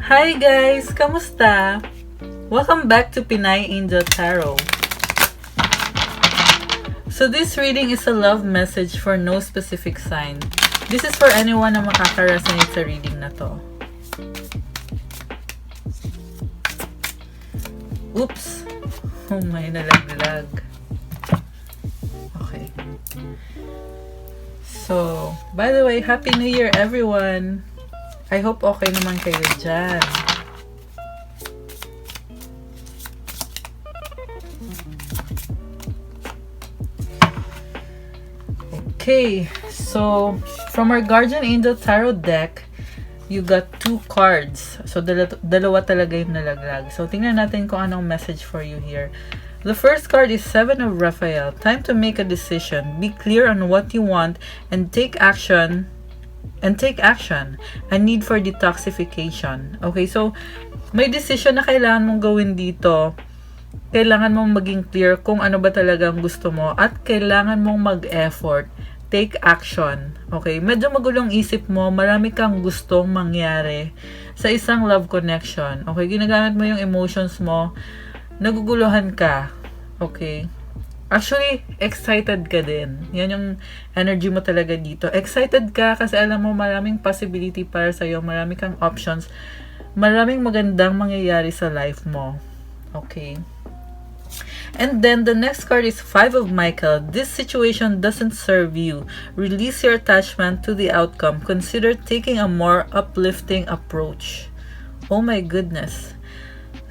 Hi guys! Kamusta? Welcome back to Pinay Angel Tarot. So this reading is a love message for no specific sign. This is for anyone na makaka-resonate sa reading na to. Oops! Oh my, nalaglag. Okay. So, by the way, Happy New Year everyone! I hope okay naman kayo dyan. Okay, so from our Guardian Angel Tarot deck, you got 2 cards. So dalawa talaga yung nalaglag. So tingnan natin kung anong message for you here. The first card is 7 of Raphael. Time to make a decision. Be clear on what you want and take action. A need for detoxification. Okay, so may decision na kailangan mong gawin dito. Kailangan mong maging clear kung ano ba talagang gusto mo at kailangan mong mag-effort. Take action. Okay, medyo magulong isip mo, marami kang gustong mangyari sa isang love connection. Okay, ginagamit mo yung emotions mo, naguguluhan ka. Okay. Actually, excited ka din. Yan yung energy mo talaga dito. Excited ka kasi alam mo maraming possibility para sa'yo, marami kang options, maraming magandang mangyayari sa life mo. Okay. And then the next card is 5 of Michael. This situation doesn't serve you. Release your attachment to the outcome. Consider taking a more uplifting approach. Oh my goodness.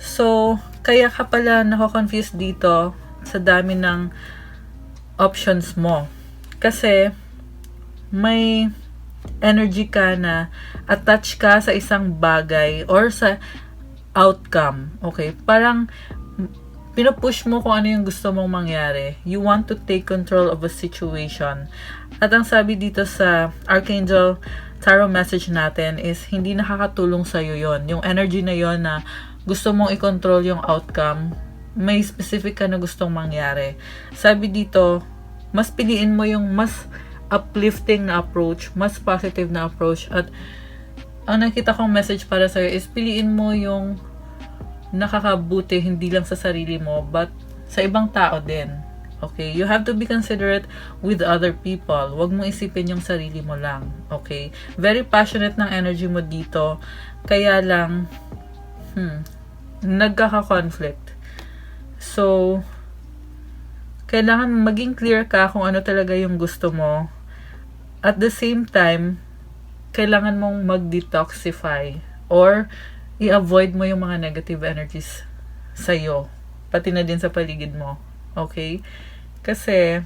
So, kaya ka pala nako-confuse dito sa dami ng options mo. Kasi may energy ka na attach ka sa isang bagay or sa outcome. Okay? Parang pinupush mo kung ano yung gusto mong mangyari. You want to take control of a situation. At ang sabi dito sa Archangel Tarot message natin is hindi nakakatulong sa'yo yon. Yung energy na yon na gusto mong i-control yung outcome, may specific ka na gustong mangyari. Sabi dito, mas piliin mo yung mas uplifting na approach, mas positive na approach. At ang nakita kong message para sa'yo is piliin mo yung nakakabuti hindi lang sa sarili mo but sa ibang tao din. Okay? You have to be considerate with other people. Huwag mong isipin yung sarili mo lang. Okay? Very passionate ng energy mo dito. Kaya lang nagkaka-conflict. So kailangan maging clear ka kung ano talaga yung gusto mo. At the same time, kailangan mong mag-detoxify or i-avoid mo yung mga negative energies sa'yo. Pati na din sa paligid mo. Okay? Kasi,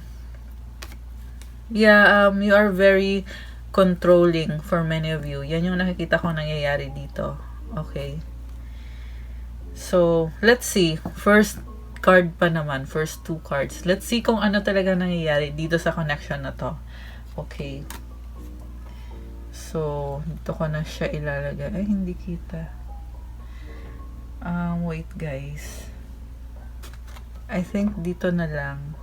you are very controlling for many of you. Yan yung nakikita ko nangyayari dito. Okay? So, let's see. First card pa naman. First 2 cards. Let's see kung ano talaga nangyayari dito sa connection na to. Okay. So, dito ko na siya ilalagay. Ay, hindi kita. Wait guys. I think dito na lang.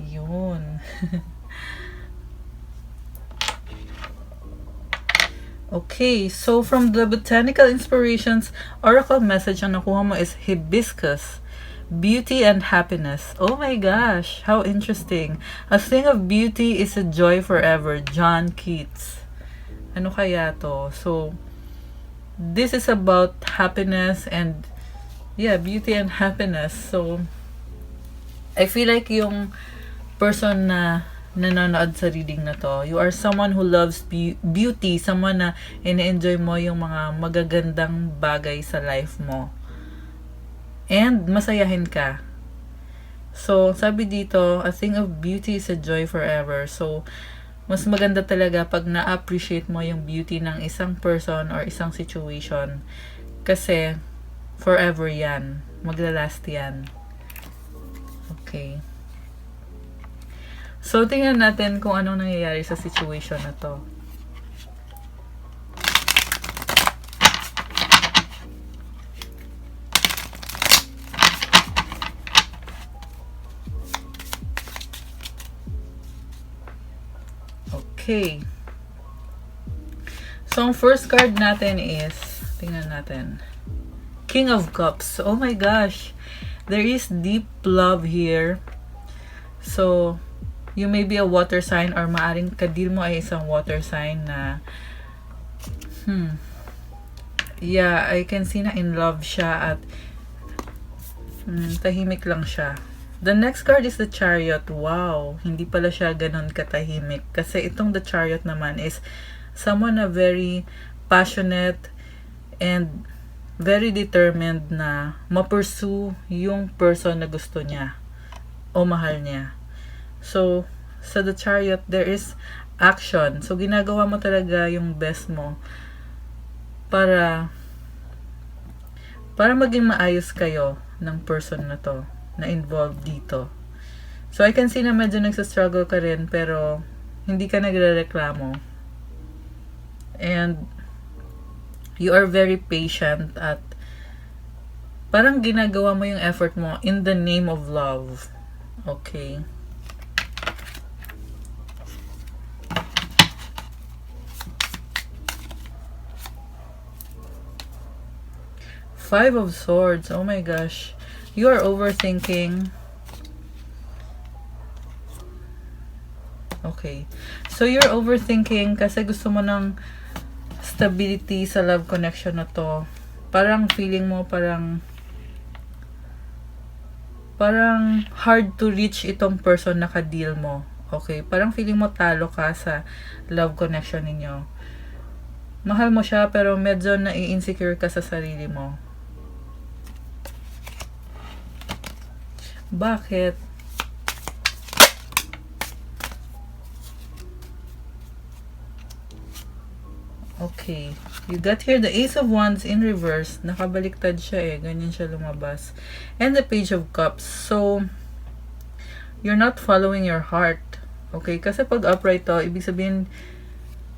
Yun. Okay, so from the Botanical Inspirations Oracle message ang nakuha mo is Hibiscus, Beauty and Happiness. Oh my gosh, how interesting. A thing of beauty is a joy forever. John Keats. Ano kaya to? So, this is about happiness and beauty and happiness. So, I feel like yung person na nanonood sa reading na to, you are someone who loves beauty, someone na ine-enjoy mo yung mga magagandang bagay sa life mo. And masayahin ka. So, sabi dito, a thing of beauty is a joy forever. So, mas maganda talaga pag na-appreciate mo yung beauty ng isang person or isang situation. Kasi, forever yan. Maglalast yan. Okay. So, tingnan natin kung anong nangyayari sa situation na to. Okay. So, ang first card natin is, tingnan natin, King of Cups. Oh my gosh. There is deep love here. So, you may be a water sign or maaring kadil mo ay isang water sign na yeah, I can see na in love siya at tahimik lang siya. The next card is the Chariot. Wow, hindi pala siya ganun katahimik. Kasi itong the Chariot naman is someone na very passionate and very determined na ma-pursue yung person na gusto niya o mahal niya. So, sa the Chariot, there is action. So, ginagawa mo talaga yung best mo para maging maayos kayo ng person na to, na involved dito. So, I can see na medyo nagsastruggle ka rin, pero hindi ka nagre-reklamo. And you are very patient at parang ginagawa mo yung effort mo in the name of love. Okay. Five of Swords. Oh my gosh. You are overthinking. Okay. So, you're overthinking kasi gusto mo ng stability sa love connection na to. Parang feeling mo parang hard to reach itong person na ka-deal mo. Okay? Parang feeling mo talo ka sa love connection ninyo. Mahal mo siya pero medyo nai-insecure ka sa sarili mo. Bakit? Okay. You got here the Ace of Wands in reverse. Nakabaliktad siya eh. Ganyan siya lumabas. And the Page of Cups. So, you're not following your heart. Okay? Kasi pag upright to, ibig sabihin,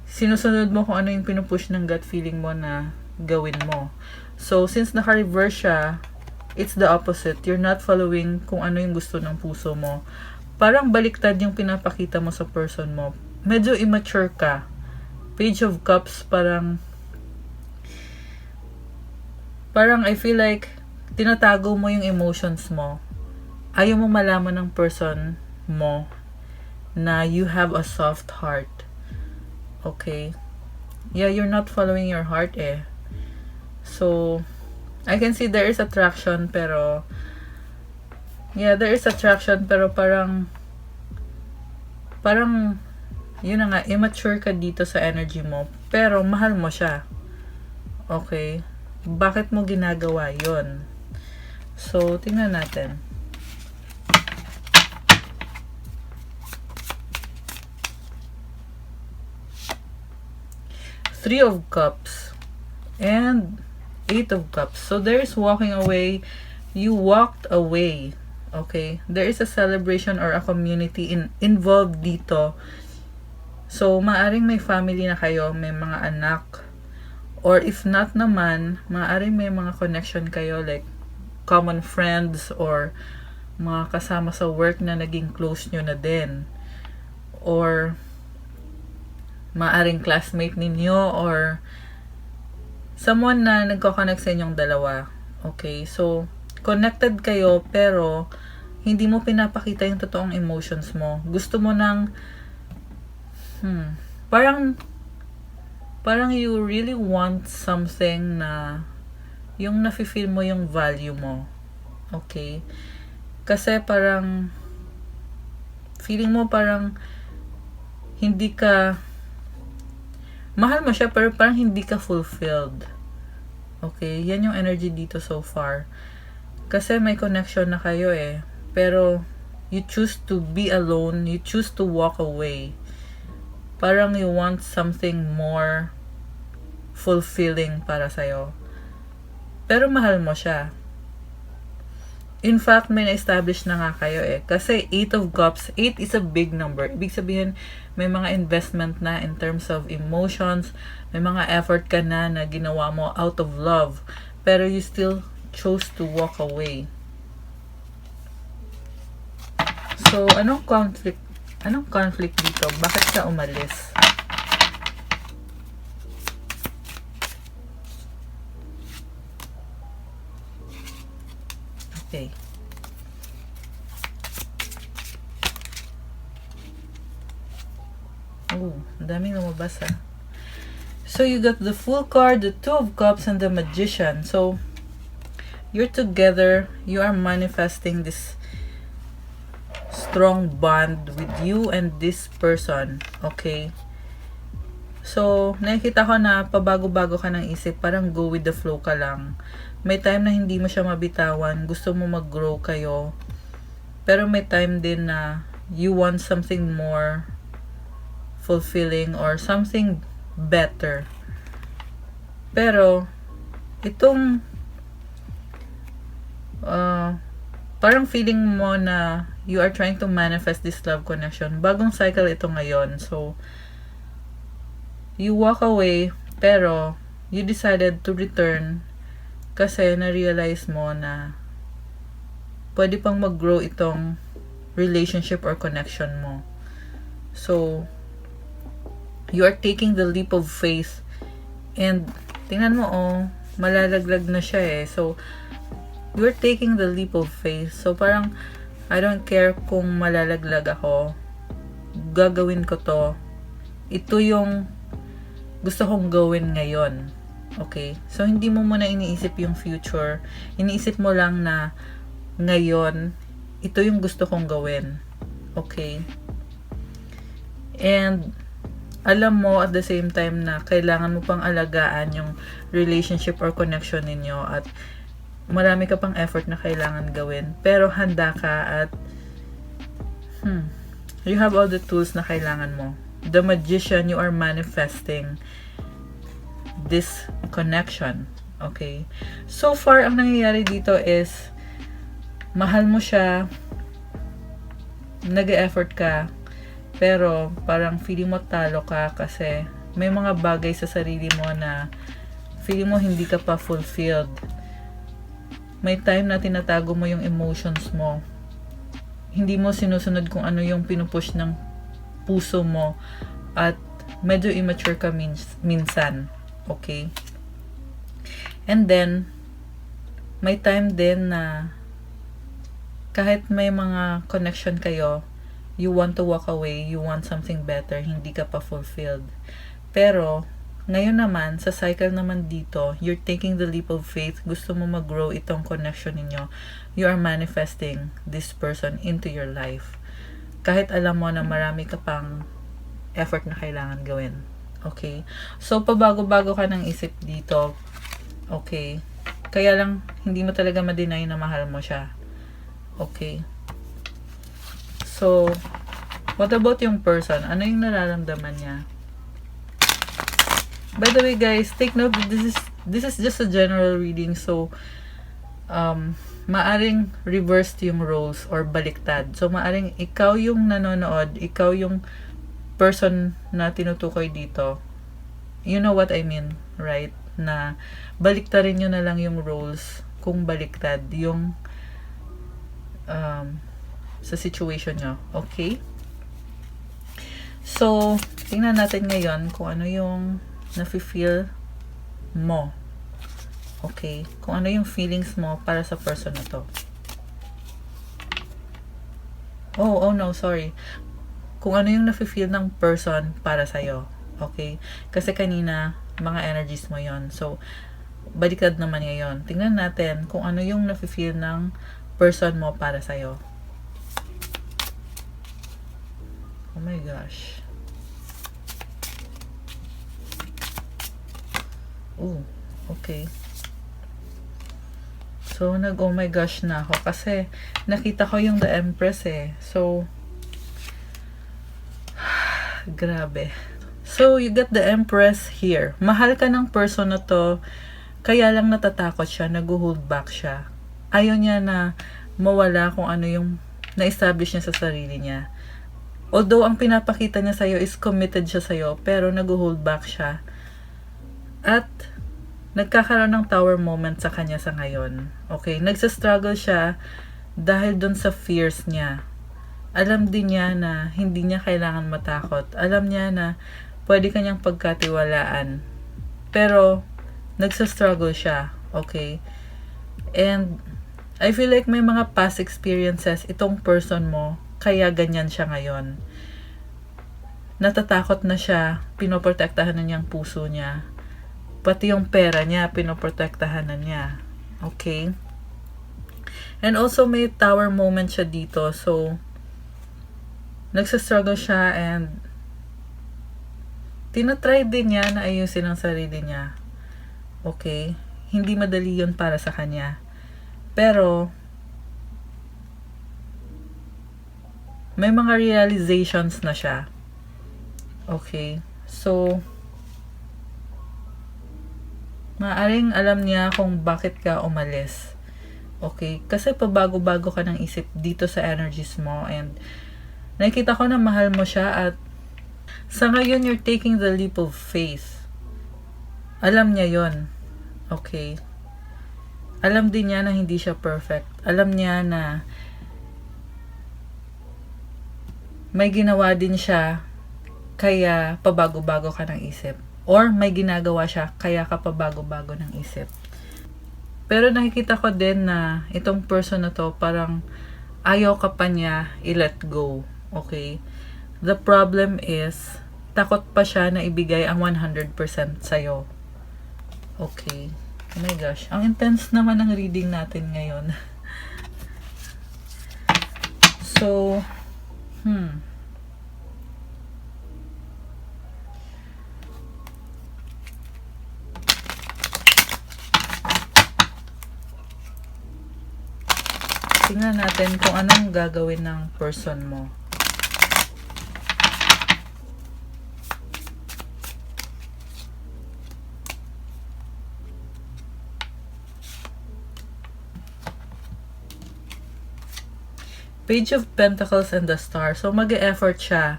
sinusunod mo kung ano yung pinupush ng gut feeling mo na gawin mo. So, since naka-reverse siya, it's the opposite. You're not following kung ano yung gusto ng puso mo. Parang baliktad yung pinapakita mo sa person mo. Medyo immature ka. Page of Cups, parang I feel like tinatago mo yung emotions mo. Ayaw mo malaman ng person mo na you have a soft heart. Okay? Yeah, you're not following your heart eh. So, I can see there is attraction pero yeah, there is attraction pero parang yun na nga, immature ka dito sa energy mo. Pero, mahal mo siya. Okay? Bakit mo ginagawa yun? So, tingnan natin. Three of Cups. And Eight of Cups. So, there is walking away. You walked away. Okay? There is a celebration or a community involved dito. So, maaring may family na kayo, may mga anak, or if not naman, maaring may mga connection kayo like common friends or mga kasama sa work na naging close nyo na din. Or maaring classmate ninyo or someone na nagko-connect sa inyong dalawa. Okay, so connected kayo pero hindi mo pinapakita yung totoong emotions mo. Gusto mo ng parang you really want something na yung nafe-feel mo yung value mo. Okay? Kasi parang feeling mo parang hindi ka mahal mo siya pero parang hindi ka fulfilled. Okay? Yan yung energy dito so far. Kasi may connection na kayo eh. Pero you choose to be alone. You choose to walk away. Parang you want something more fulfilling para sa'yo. Pero mahal mo siya. In fact, may na-establish na nga kayo eh. Kasi 8 of Cups, 8 is a big number. Ibig sabihin, may mga investment na in terms of emotions. May mga effort ka na ginawa mo out of love. Pero you still chose to walk away. So, anong conflict dito? Bakit siya umalis? Okay. Oh, ang daming lumabas ha. So, you got the Fool card, the Two of Cups, and the Magician. So, you're together. You are manifesting this strong bond with you and this person. Okay? So, nakikita ko na pabago-bago ka ng isip. Parang go with the flow ka lang. May time na hindi mo siya mabitawan. Gusto mo mag-grow kayo. Pero may time din na you want something more fulfilling or something better. Pero, itong parang feeling mo na you are trying to manifest this love connection. Bagong cycle ito ngayon. So, you walk away, pero you decided to return kasi na-realize mo na pwede pang mag-grow itong relationship or connection mo. So, you are taking the leap of faith and tingnan mo, malalaglag na siya eh. So, you are taking the leap of faith. So, parang, I don't care kung malalaglag ako. Gagawin ko to. Ito yung gusto kong gawin ngayon. Okay? So, hindi mo muna iniisip yung future. Iniisip mo lang na ngayon, ito yung gusto kong gawin. Okay? And, alam mo at the same time na kailangan mo pang alagaan yung relationship or connection ninyo at marami ka pang effort na kailangan gawin. Pero handa ka at you have all the tools na kailangan mo. The Magician, you are manifesting this connection. Okay? So far, ang nangyayari dito is mahal mo siya, nag-e-effort ka, pero parang feeling mo talo ka kasi may mga bagay sa sarili mo na feeling mo hindi ka pa fulfilled. May time na tinatago mo yung emotions mo. Hindi mo sinusunod kung ano yung pinupush ng puso mo at medyo immature ka minsan. Okay? And then, may time din na kahit may mga connection kayo, you want to walk away, you want something better, hindi ka pa fulfilled. Pero, ngayon naman, sa cycle naman dito, you're taking the leap of faith, gusto mo mag-grow itong connection ninyo, you are manifesting this person into your life. Kahit alam mo na marami ka pang effort na kailangan gawin. Okay? So, pabago-bago ka ng isip dito. Okay? Kaya lang, hindi mo talaga ma-deny na mahal mo siya. Okay? So, what about yung person? Ano yung nararamdaman niya? By the way, guys, take note that this is just a general reading. So, maaring reversed yung roles or baliktad. So, maaring ikaw yung nanonood, ikaw yung person na tinutukoy dito. You know what I mean, right? Na baliktarin nyo na lang yung roles kung baliktad yung sa situation nyo. Okay? So, tingnan natin ngayon kung ano yung nafe-feel mo. Okay? Kung ano yung feelings mo para sa person na to. Oh no, sorry. Kung ano yung nafe-feel ng person para sa'yo. Okay? Kasi kanina, mga energies mo yon. So, baliktad naman ngayon. Tingnan natin kung ano yung nafe-feel ng person mo para sa'yo. Oh my gosh. Oh, okay. So, oh my gosh na ako kasi nakita ko yung the Empress eh. So, grabe. So, you got the Empress here. Mahal ka ng person na to, kaya lang natatakot siya, nag-hold back siya. Ayaw niya na mawala kung ano yung na-establish niya sa sarili niya. Although, ang pinapakita niya sa'yo is committed siya sa'yo, pero nag-hold back siya. At, nagkakaroon ng tower moment sa kanya sa ngayon. Okay? Nagsastruggle siya dahil dun sa fears niya. Alam din niya na hindi niya kailangan matakot. Alam niya na pwede kanyang pagkatiwalaan. Pero, nagsastruggle siya. Okay? And, I feel like may mga past experiences itong person mo, kaya ganyan siya ngayon. Natatakot na siya, pinoprotektahan na niya ang puso niya. Pati yung pera niya, pinoprotektahan na niya. Okay? And also, may tower moment siya dito. So, nagsastruggle siya and tinatry din niya na ayusin ang sarili niya. Okay? Hindi madali yun para sa kanya. Pero, may mga realizations na siya. Okay? So, maaring alam niya kung bakit ka umalis. Okay? Kasi pabago-bago ka ng isip dito sa energies mo and nakikita ko na mahal mo siya at sa ngayon you're taking the leap of faith. Alam niya yon. Okay? Alam din niya na hindi siya perfect. Alam niya na may ginawa din siya kaya pabago-bago ka ng isip. Or may ginagawa siya kaya ka pabago-bago ng isip. Pero nakikita ko din na itong person na to parang ayaw ka pa niya i-let go. Okay? The problem is takot pa siya na ibigay ang 100% sa'yo. Okay? Oh my gosh. Ang intense naman ng reading natin ngayon. So, tingnan natin kung anong gagawin ng person mo. Page of Pentacles and the Star. So, mag-e-effort siya.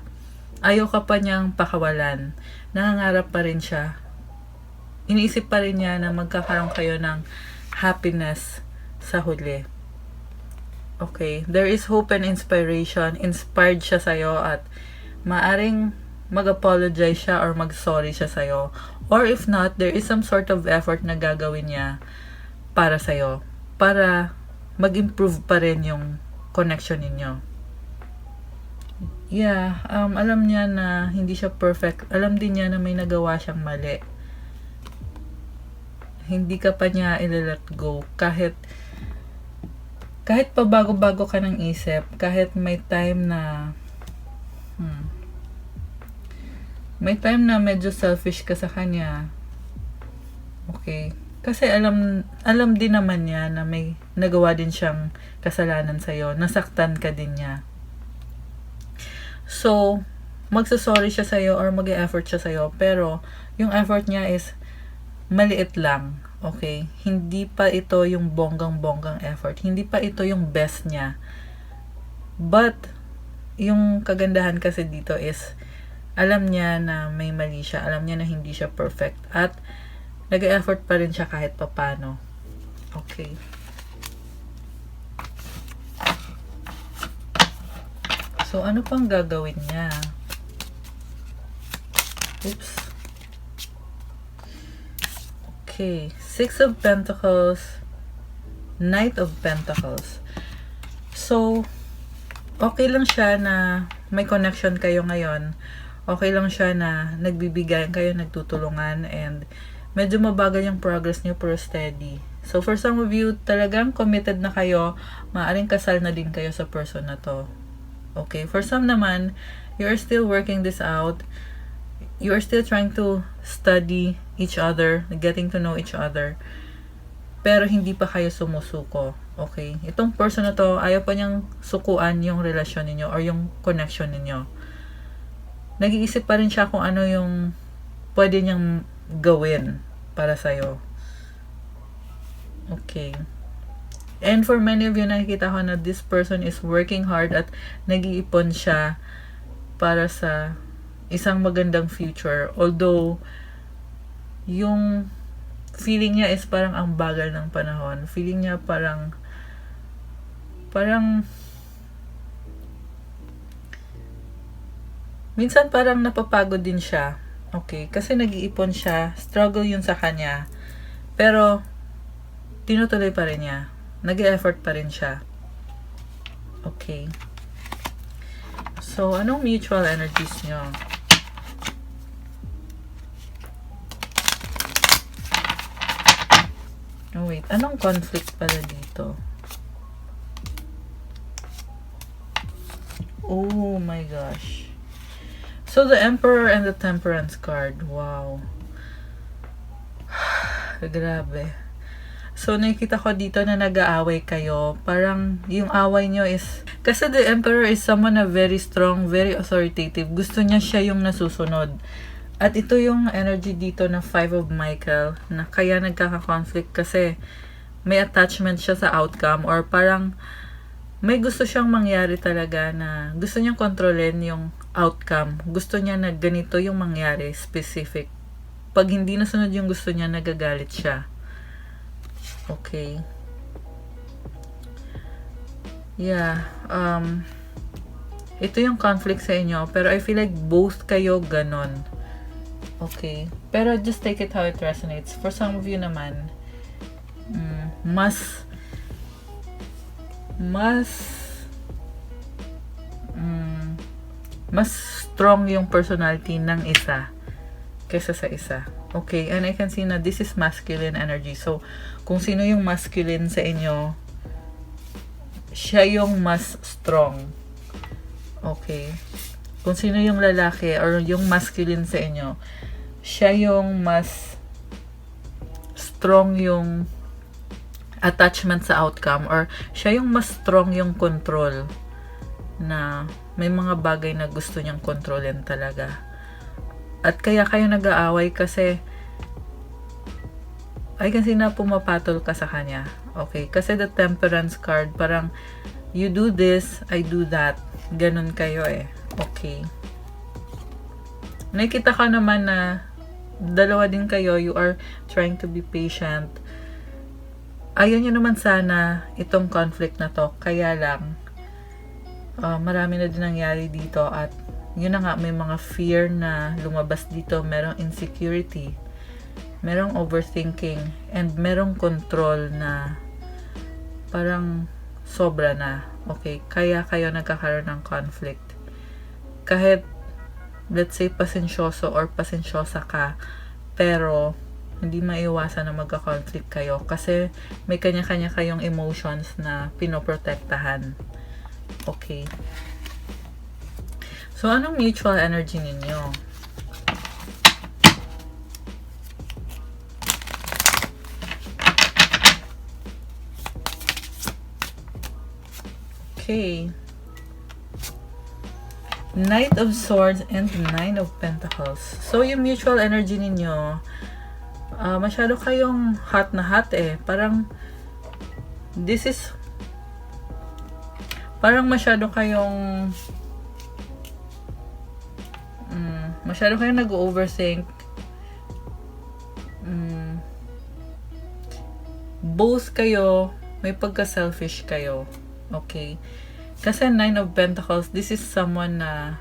Ayaw ka pa niyang pakawalan. Nangangarap pa rin siya. Iniisip pa rin niya na magkakaroon kayo ng happiness sa huli. Okay. There is hope and inspiration. Inspired siya sa'yo at maaring mag-apologize siya or mag-sorry siya sa'yo. Or if not, there is some sort of effort na gagawin niya para sa'yo. Para mag-improve pa rin yung connection ninyo. Yeah, alam niya na hindi siya perfect. Alam din niya na may nagawa siyang mali. Hindi ka pa niya i-let go. Kahit pabago-bago ka ng isip, kahit may time na medyo selfish ka sa kanya. Okay. Kasi alam din naman niya na may nagawa din siyang kasalanan sa'yo. Nasaktan ka din niya. So, magsasorry siya sa'yo or mag-e-effort siya sa'yo. Pero, yung effort niya is maliit lang. Okay? Hindi pa ito yung bonggang-bonggang effort. Hindi pa ito yung best niya. But, yung kagandahan kasi dito is alam niya na may mali siya. Alam niya na hindi siya perfect. At nag-e-effort pa rin siya kahit papano. Okay. So, ano pang gagawin niya? Oops. Okay. Six of Pentacles. Knight of Pentacles. So, okay lang siya na may connection kayo ngayon. Okay lang siya na nagbibigayan kayo, nagtutulungan, and medyo mabagal yung progress niyo pero steady. So, for some of you, talagang committed na kayo. Maaring kasal na din kayo sa person na to. Okay? For some naman, you are still working this out. You are still trying to study each other, getting to know each other. Pero hindi pa kayo sumusuko. Okay? Itong person na to, ayaw pa niyang sukuan yung relasyon ninyo or yung connection ninyo. Nag-iisip pa rin siya kung ano yung pwede niyang gawin para sa'yo. Okay. And for many of you, nakikita ko na this person is working hard at nag-iipon siya para sa isang magandang future. Although, yung feeling niya is parang ang bagal ng panahon. Feeling niya parang minsan parang napapagod din siya. Okay, kasi nag-iipon siya, struggle yun sa kanya, pero tinutuloy pa rin niya. nag-e-effort pa rin siya. Okay. So, anong mutual energies nyo? Oh, wait. Anong conflict pala dito? Oh my gosh. So, the Emperor and the Temperance card. Wow. Grabe. So, nakikita ko dito na nag-aaway kayo. Parang, yung away nyo is... Kasi the Emperor is someone na very strong, very authoritative. Gusto niya siya yung nasusunod. At ito yung energy dito na 5 of Michael, na kaya nagkaka-conflict kasi may attachment siya sa outcome or parang may gusto siyang mangyari talaga na gusto niyang kontrolin yung outcome. Gusto niya na ganito yung mangyari, specific. Pag hindi nasunod yung gusto niya, nagagalit siya. Okay. Yeah. Ito yung conflict sa inyo. Pero I feel like both kayo ganon. Okay. Pero just take it how it resonates. For some of you naman, mas strong yung personality ng isa kaysa sa isa. Okay. And I can see na this is masculine energy. So, kung sino yung masculine sa inyo, siya yung mas strong. Okay. Kung sino yung lalaki or yung masculine sa inyo, siya yung mas strong yung attachment sa outcome or siya yung mas strong yung control na may mga bagay na gusto niyang kontrolin talaga. At kaya kayo nag-aaway kasi I can see na pumapatol ka sa kanya. Okay? Kasi the Temperance card, parang you do this, I do that. Ganun kayo eh. Okay. Nakikita ka naman na dalawa din kayo, you are trying to be patient. Ayaw nyo naman sana itong conflict na to. Kaya lang, marami na din nangyari dito at yun na nga, may mga fear na lumabas dito. Merong insecurity, merong overthinking, and merong control na parang sobra na. Okay, kaya kayo nagkakaroon ng conflict. Kahit, let's say, pasensyoso or pasensyosa ka, pero hindi maiwasan na magka-conflict kayo kasi may kanya-kanya kayong emotions na pinoprotektahan. Okay. So, anong mutual energy ninyo? Okay. Knight of Swords and Nine of Pentacles. So, yung mutual energy ninyo, masyado kayong hot na hot eh. Parang, masyado kayong nag-overthink. Both kayo, may pagka-selfish kayo. Okay? Kasi Nine of Pentacles, this is someone na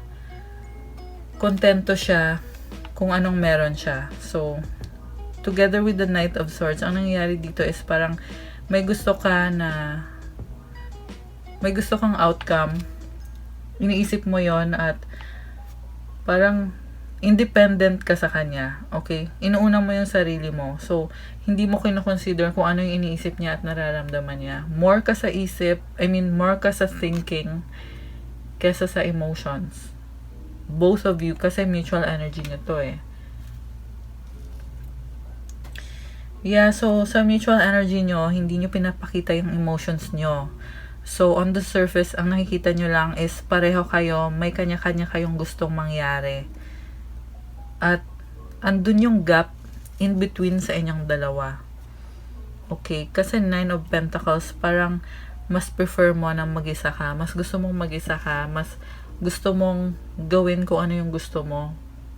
kontento siya kung anong meron siya. So, together with the Knight of Swords, ang nangyayari dito is parang may gusto kang outcome. Iniisip mo yon at parang independent ka sa kanya. Okay? Inuuna mo yung sarili mo. So, hindi mo kino-consider kung ano yung iniisip niya at nararamdaman niya. More ka sa isip, more ka sa thinking kesa sa emotions. Both of you, kasi mutual energy nyo to eh. Yeah, so sa mutual energy nyo, hindi nyo pinapakita yung emotions nyo. So, on the surface, ang nakikita nyo lang is pareho kayo, may kanya-kanya kayong gustong mangyari. At andun yung gap in between sa inyong dalawa. Okay, kasi Nine of Pentacles, parang mas prefer mo na mag-isa ka. Mas gusto mong mag-isa ka. Mas gusto mong gawin kung ano yung gusto mo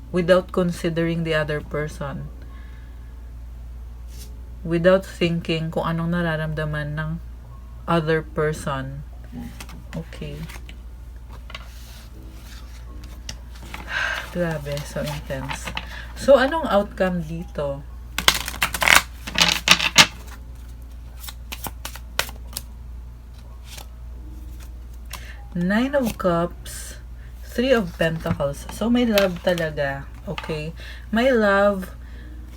without considering the other person. Without thinking kung anong nararamdaman ng other person. Okay. Grabe, so intense. So, anong outcome dito? Nine of Cups, Three of Pentacles. So, may love talaga. Okay? May love,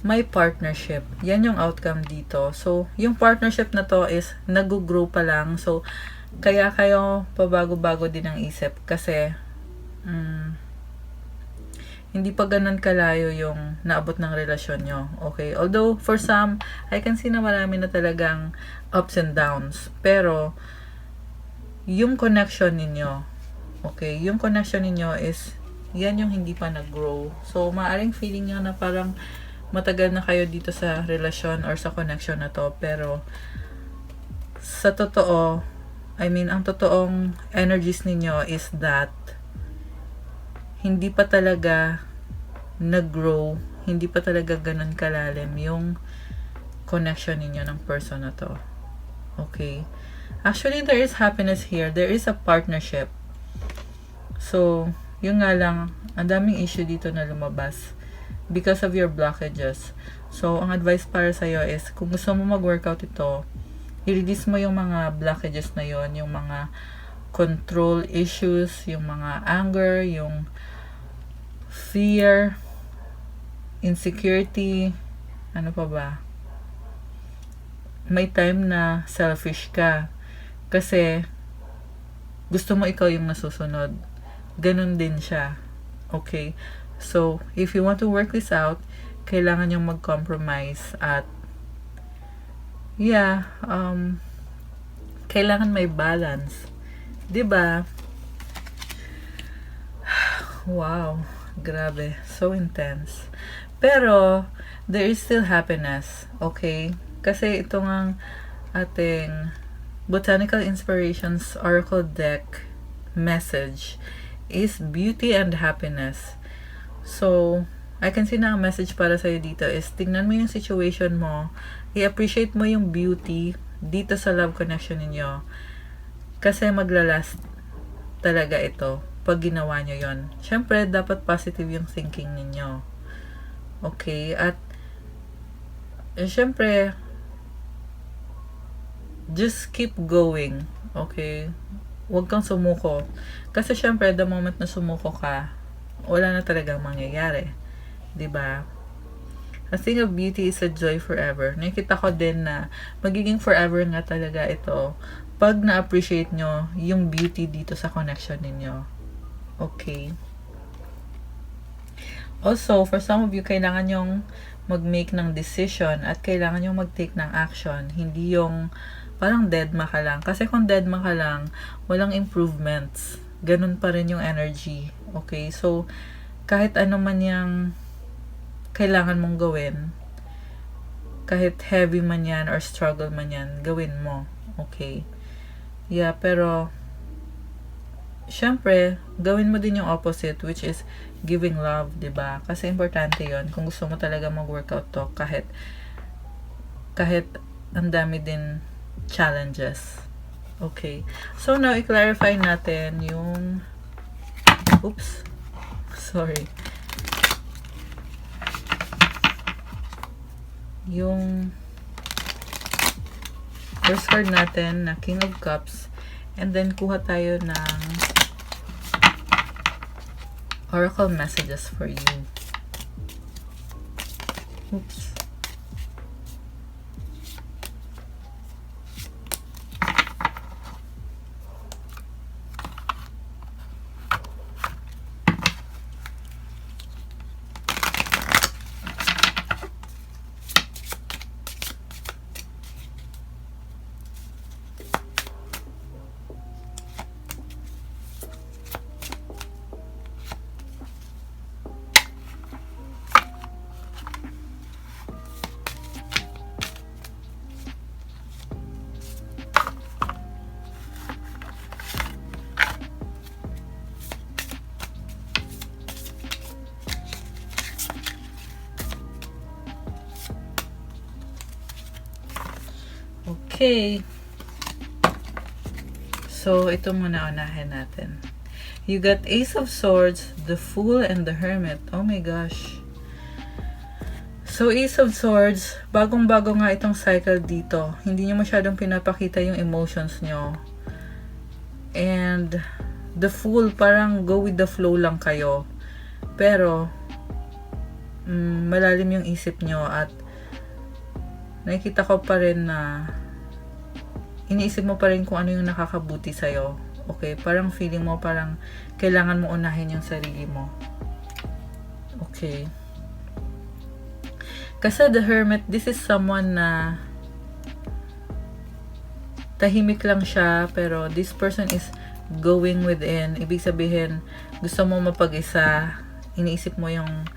may partnership. Yan yung outcome dito. So, yung partnership na to is nag-grow pa lang. So, kaya kayo pabago-bago din ang isip. Kasi, hindi pa ganun kalayo yung naabot ng relasyon nyo. Okay? Although, for some, I can see na marami na talagang ups and downs. Pero, yung connection ninyo, okay, yung connection ninyo is, yan yung hindi pa nag-grow. So, maaring feeling nyo na parang matagal na kayo dito sa relasyon or sa connection na to. Pero, sa totoo, I mean, ang totoong energies ninyo is that hindi pa talaga nag-grow, hindi pa talaga ganun kalalim yung connection ninyo ng person na to. Okay? Actually, there is happiness here. There is a partnership. So, yung nga lang, ang daming issue dito na lumabas because of your blockages. So, ang advice para sa'yo is, kung gusto mo mag-workout ito, i-release mo yung mga blockages na yon, yung mga control issues, yung mga anger, yung fear, insecurity, ano pa ba? May time na selfish ka. Kasi, gusto mo ikaw yung nasusunod. Ganun din siya. Okay? So, if you want to work this out, kailangan yung mag-compromise at kailangan may balance. 'Di ba? Wow, grabe. So intense. Pero, there is still happiness. Okay? Kasi ito ngang ating Botanical Inspirations Oracle Deck message is beauty and happiness. So, I can see na ang message para sa'yo dito is tingnan mo yung situation mo, i-appreciate mo yung beauty dito sa love connection ninyo. Kasi maglalast talaga ito pag ginawa nyo yon. Siyempre, dapat positive yung thinking ninyo. Okay? At, siyempre, just keep going. Okay? Huwag kang sumuko. Kasi syempre, the moment na sumuko ka, wala na talagang mangyayari. 'Di ba? A thing of beauty is a joy forever. Nakita ko din na magiging forever nga talaga ito pag na-appreciate nyo yung beauty dito sa connection ninyo. Okay? Also, for some of you, kailangan yung mag-make ng decision at kailangan yung mag-take ng action. Hindi yung parang deadma ka lang. Kasi kung deadma ka lang, walang improvements. Ganun pa rin yung energy. Okay? So, kahit ano man yung kailangan mong gawin, kahit heavy man yan or struggle man yan, gawin mo. Okay? Yeah, pero syempre, gawin mo din yung opposite, which is giving love, 'di ba? Kasi importante 'yon kung gusto mo talaga mag-workout to, kahit ang dami din challenges. Okay. So now i-clarify natin yung yung first card natin na King of Cups, and then kuha tayo ng oracle messages for you. Oops. Okay. So, ito muna unahin natin. You got Ace of Swords, the Fool, and the Hermit. Oh my gosh. So, Ace of Swords, bagong-bago nga itong cycle dito. Hindi nyo masyadong pinapakita yung emotions nyo. And the Fool, parang go with the flow lang kayo. Pero, malalim yung isip nyo at nakikita ko pa rin na iniisip mo pa rin kung ano yung nakakabuti sa'yo. Okay, parang feeling mo parang kailangan mo unahin yung sarili mo. Okay. Kasi the Hermit, this is someone na tahimik lang siya, pero this person is going within. Ibig sabihin, gusto mo mapag-isa, iniisip mo yung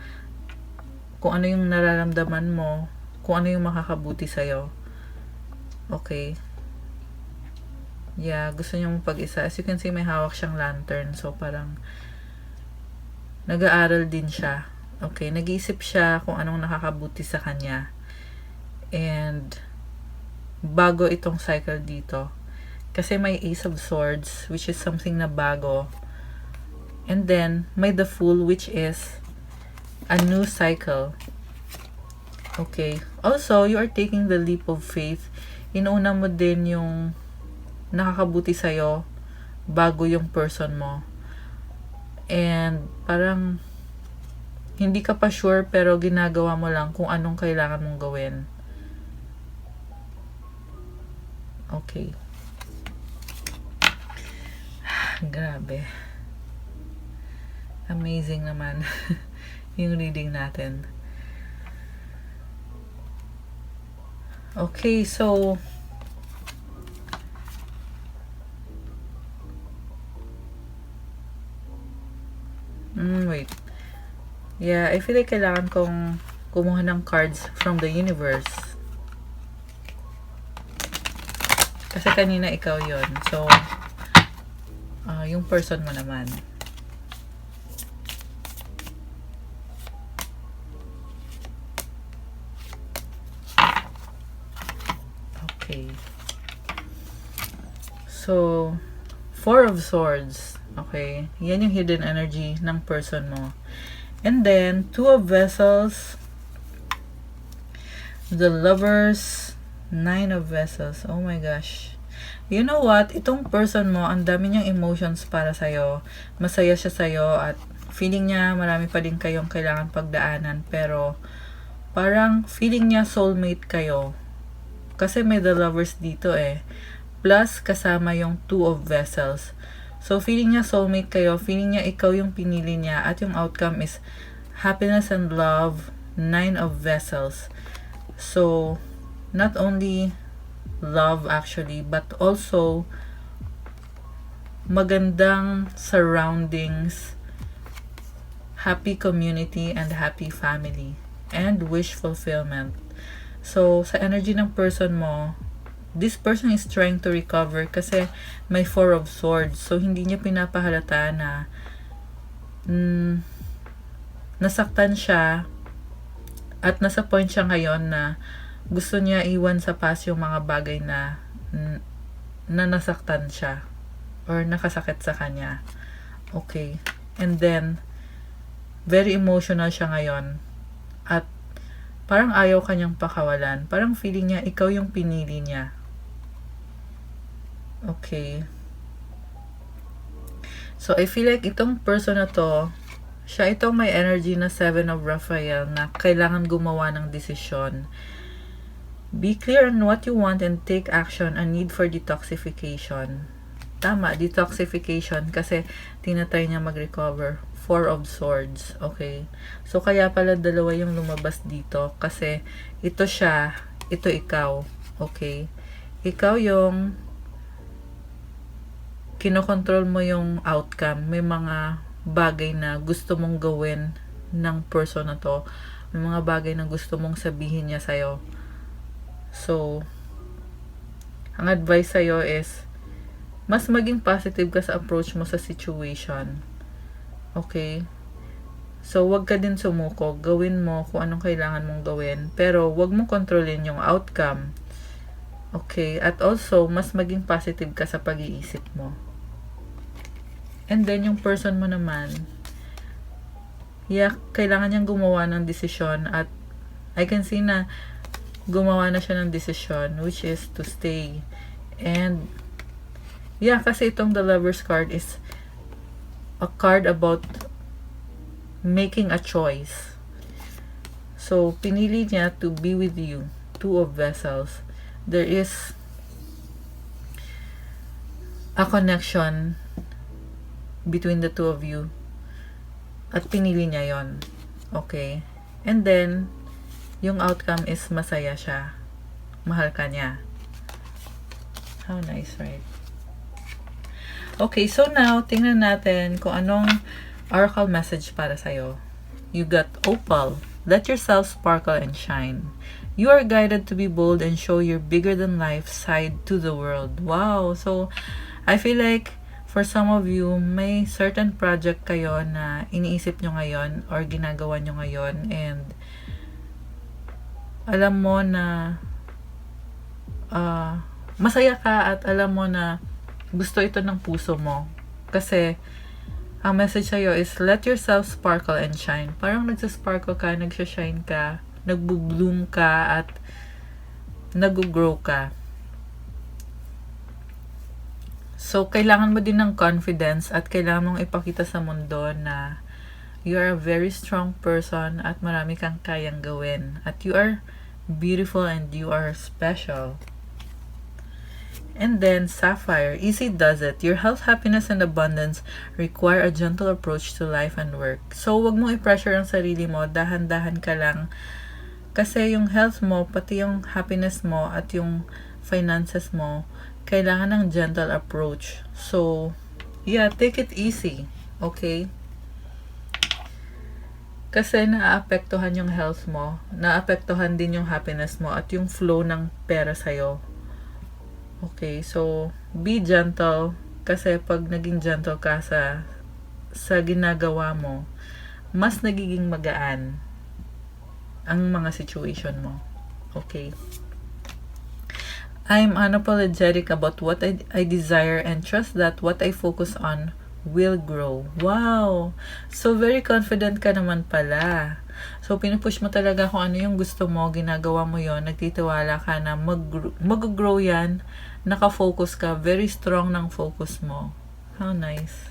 kung ano yung nararamdaman mo, kung ano yung makakabuti sa'yo. Okay. Yeah, gusto niya mapag-isa. As you can see, may hawak siyang lantern. So, parang nag-aaral din siya. Okay, nag-iisip siya kung anong nakakabuti sa kanya. And bago itong cycle dito. Kasi may Ace of Swords, which is something na bago. And then, may the Fool, which is a new cycle. Okay. Also, you are taking the leap of faith. Inuuna mo din yung nakakabuti sa'yo bago yung person mo. And parang hindi ka pa sure pero ginagawa mo lang kung anong kailangan mong gawin. Okay. Grabe. Amazing naman yung reading natin. Okay, so wait. Yeah, I feel like kailangan kong kumuha ng cards from the universe. Kasi kanina ikaw yon. So, yung person mo naman. Okay. So, Four of Swords. Okay, yan yung hidden energy ng person mo. And then, Two of Vessels, the Lovers, Nine of Vessels. Oh my gosh. You know what? Itong person mo, ang dami niyang emotions para sa'yo. Masaya siya sa'yo at feeling niya marami pa din kayong kailangan pagdaanan. Pero, parang feeling niya soulmate kayo. Kasi may the Lovers dito eh. Plus, kasama yung Two of Vessels. So, feeling niya soulmate kayo, feeling niya ikaw yung pinili niya, at yung outcome is happiness and love, Nine of Vessels. So, not only love actually, but also magandang surroundings, happy community, and happy family, and wish fulfillment. So, sa energy ng person mo, this person is trying to recover kasi may Four of Swords. So, hindi niya pinapahalata na nasaktan siya at nasa point siya ngayon na gusto niya iwan sa past yung mga bagay na nasaktan siya or nakasakit sa kanya. Okay. And then, very emotional siya ngayon at parang ayaw kanyang pakawalan. Parang feeling niya ikaw yung pinili niya. Okay. So, I feel like itong person na to, siya itong may energy na Seven of Raphael na kailangan gumawa ng desisyon. Be clear on what you want and take action on need for detoxification. Tama, detoxification kasi tinatry niya mag-recover. Four of Swords. Okay. So, kaya pala dalawa yung lumabas dito kasi ito siya, ito ikaw. Okay. Ikaw yung kinokontrol mo yung outcome. May mga bagay na gusto mong gawin ng person na to. May mga bagay na gusto mong sabihin niya sa'yo. So, ang advice sa'yo is, mas maging positive ka sa approach mo sa situation. Okay? So, wag ka din sumuko. Gawin mo kung anong kailangan mong gawin. Pero, wag mo kontrolin yung outcome. Okay? At also, mas maging positive ka sa pag-iisip mo. And then, yung person mo naman, yeah, kailangan niyang gumawa ng desisyon at I can see na gumawa na siya ng desisyon, which is to stay. And, yeah, kasi itong the Lover's card is a card about making a choice. So, pinili niya to be with you. Two of Vessels. There is a connection between the two of you. At pinili niya yon. Okay? And then, yung outcome is masaya siya. Mahal ka niya. How nice, right? Okay, so now, tingnan natin kung anong oracle message para sa'yo. You got Opal. Let yourself sparkle and shine. You are guided to be bold and show your bigger-than-life side to the world. Wow! So, I feel like for some of you, may certain project kayo na iniisip nyo ngayon or ginagawa nyo ngayon, and alam mo na masaya ka at alam mo na gusto ito ng puso mo. Kasi, ang message sa'yo is, let yourself sparkle and shine. Parang nagsasparkle ka, nagsashine ka, nagbo-bloom ka, at nag-grow ka. So, kailangan mo din ng confidence at kailangan mong ipakita sa mundo na you are a very strong person at marami kang kayang gawin. At you are beautiful and you are special. And then, Sapphire, easy does it. Your health, happiness, and abundance require a gentle approach to life and work. So, wag mong i-pressure ang sarili mo. Dahan-dahan ka lang. Kasi yung health mo, pati yung happiness mo, at yung finances mo, kailangan ng gentle approach. So, yeah, take it easy. Okay? Kasi naaapektuhan yung health mo. Naaapektuhan din yung happiness mo at yung flow ng pera sa'yo. Okay, so be gentle kasi pag naging gentle ka sa ginagawa mo, mas nagiging magaan ang mga situation mo. Okay. I'm unapologetic about what I desire and trust that what I focus on will grow. Wow! So very confident ka naman pala. So, pinupush mo talaga kung ano yung gusto mo, ginagawa mo yon, nagtitiwala ka na mag-grow yan, nakafocus ka, very strong ng focus mo. How nice.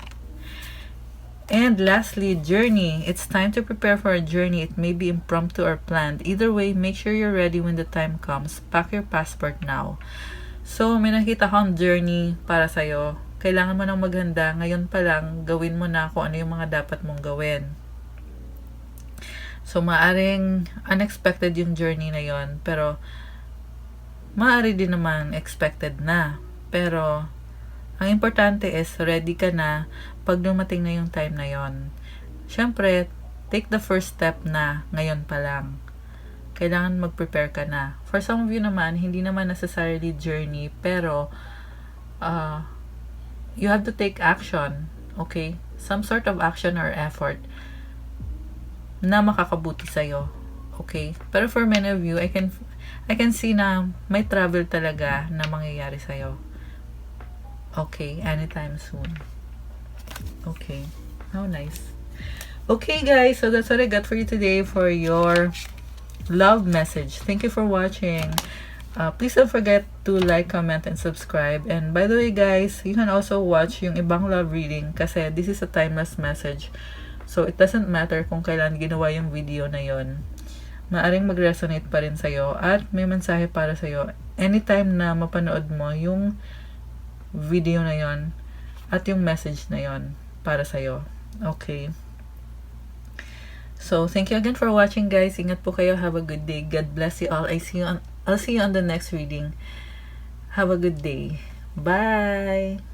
And lastly, journey. It's time to prepare for a journey. It may be impromptu or planned. Either way, make sure you're ready when the time comes. Pack your passport now. So, may nakita akong journey para sa'yo. Kailangan mo nang maghanda. Ngayon pa lang, gawin mo na kung ano yung mga dapat mong gawin. So, maaring unexpected yung journey na yon, pero maari din naman expected na. Pero, ang importante is ready ka na pag dumating na yung time na yon. Siyempre, take the first step na ngayon pa lang. Kailangan mag-prepare ka na. For some of you naman, hindi naman necessarily journey, pero you have to take action. Okay? Some sort of action or effort na makakabuti sa'yo. Okay? Pero for many of you, I can see na may travel talaga na mangyayari sa'yo. Okay? Anytime soon. Okay. How nice. Okay, guys. So, that's what I got for you today for your love message. Thank you for watching. Please don't forget to like, comment, and subscribe. And by the way, guys, you can also watch yung ibang love reading kasi this is a timeless message. So, it doesn't matter kung kailan ginawa yung video na yon. Maaring mag-resonate pa rin sa'yo at may mensahe para sa'yo anytime na mapanood mo yung video na yon at yung message na yon para sa'yo. Okay. So, thank you again for watching, guys. Ingat po kayo. Have a good day. God bless you all. I'll see you on the next reading. Have a good day. Bye!